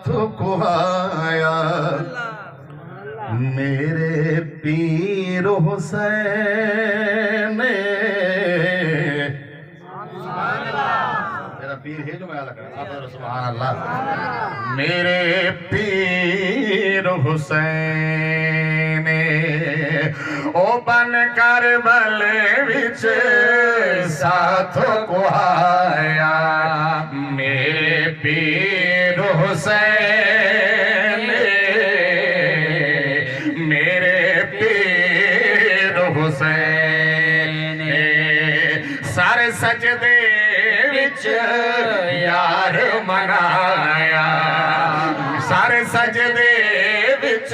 साथ को आया मेरे पीर हुसैन। मेरा पीर है जो मैं लग रहा है, सुभान अल्लाह। मेरे पीर हुसैन ओ बन करबल विच साथ को आया मेरे पीर हुसैन। मेरे पीर हुसैन सर सजदे विच यार मनाया सर सजदे विच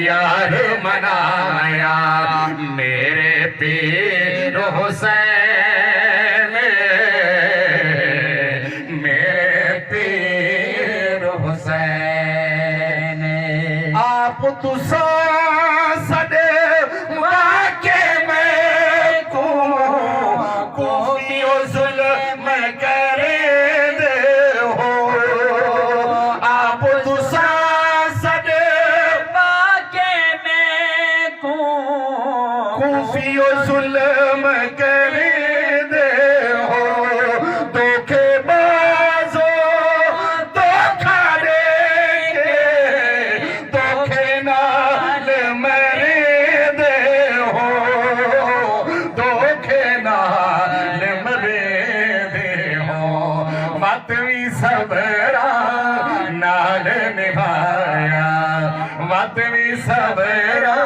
यार मनाया मेरे पीर हुसैन। मेरे पीर हुसैन आप तुसा सदे वाके में को जुल्म करे दे हो आप तुसा सदे वाके में को कुफियो जुल्म करे दे हो धोखे बाजो धोखा देके धोखे नाल मरे दे हो धोखे नाल मरे दे हो मत भी सबरा नाल निभाया मत भी सबरा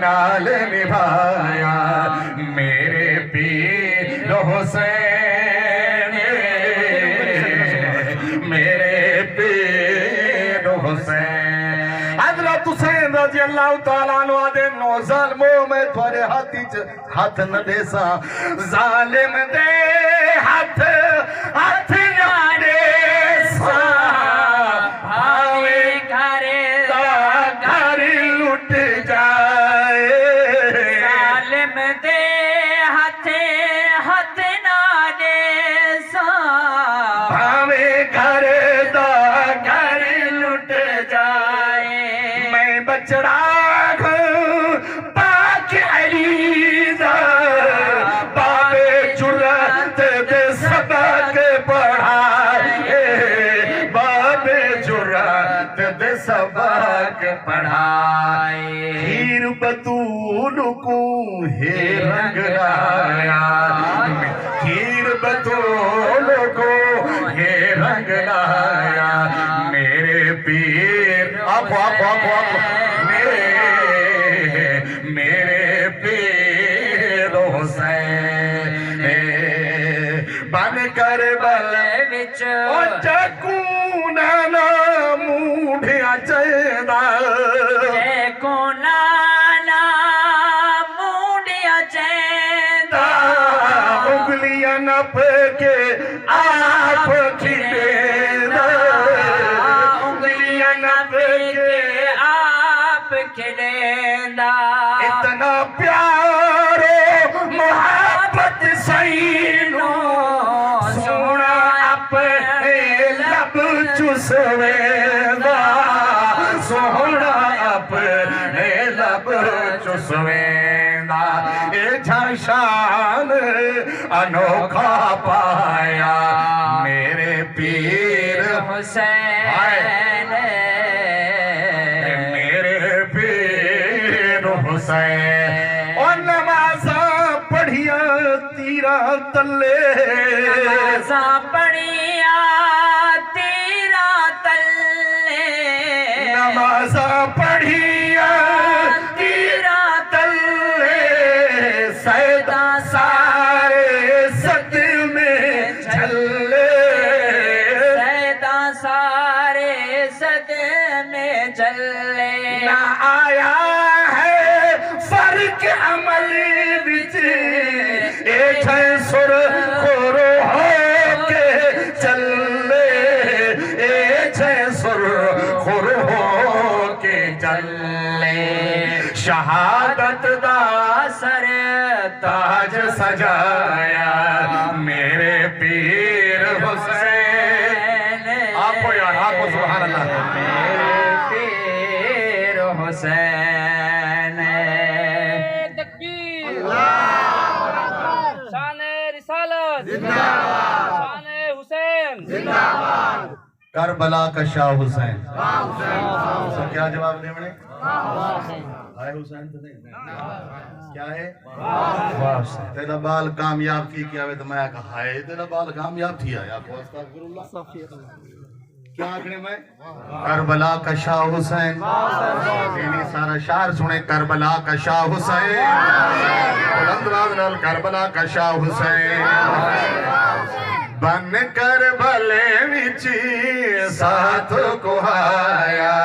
नाल निभाया मेरे पीर हुसैन। मेरे पीर हुसैन हज़रत हुसैन रज़ी अल्लाह तआला अन्हु दे नो ज़ालिमो में थोड़े हाथी च हाथ न देसा ज़ालिम दे हाथ हाथ न देसा भावे घरे घर लुट जाए जालिम दे हथे हथ ना दे सा भावे घर दा घर लुट जाए मैं बचड़ा पाक अली दा बाबे जुरत दे सबक पढ़ाए बाबे जुरत दे सबक पढ़ाए हीर बतूल को हे रंग लाया हीर बतूल को हे रंग लाया मेरे पीर आपो मेरे पीर हुसैन बन करबल विच ओ चकून ना मूढ़िया चेदा को नाना मुंडिया चेंदा उंगलियां नप के आप खिलेदा उंगलियां नप के आप खिलेंदा इतना प्यारो मोहब्बत सैनो सोना अपने लब चुसवेदा सोना अपने लब चुसवेदा ए झशान अनोखा पाया मेरे पीर हुसैन मेरे पीर हुसैन और नमाज़ा पढ़िया तीरा तले नमाज़ा पढ़िया तेरा तल्ले नमाज़ा पढ़िया तीरा तले सैदा सारे सद में झल्ले सैदा सारे सद में चले ना आया है फर्क अमल विच ए सुर खोरो हो के चले ए सुर खोरो हो के चले शहादत दा सर ताज सजाया मेरे पीर हुसैन। आपको यार आपको सुभान सुभान अल्लाह। मेरे पीर हुसैन तकबीर शान रिसालत शान हुसैन करबला का शाह हुसैन। तो क्या जवाब दे मैंने? हाय हुसैन तो नहीं, क्या है? तेरा बाल कामयाब की क्या है? तो मैं कहा हाय तेरा बाल कामयाब थी आया क्या आखने में? करबला का शाह हुसैन। इन्हीं सारा शार सुने, करबला का शाह हुसैन, बुलंद आवाज नाल करबला का शाह हुसैन। बन कर भले विची साथ को आया।